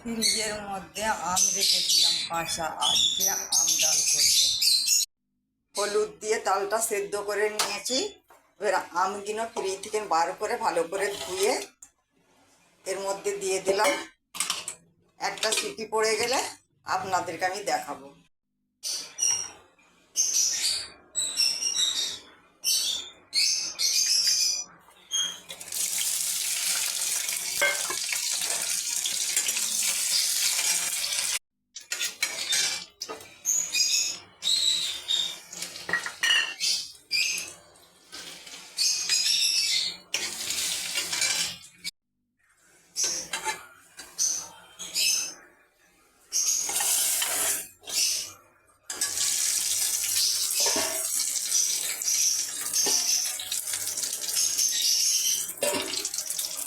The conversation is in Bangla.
ফ্রিজের মধ্যে আম রেখেছিলাম কাঁচা, আজকে আম ডাল করবো। হলুদ দিয়ে ডালটা সেদ্ধ করে নিয়েছি। এবার আমগুলো ফ্রিজ থেকে বার করে ভালো করে ধুয়ে এর মধ্যে দিয়ে দিলাম। একটা সিটি পড়ে গেলে আপনাদেরকে আমি দেখাবো।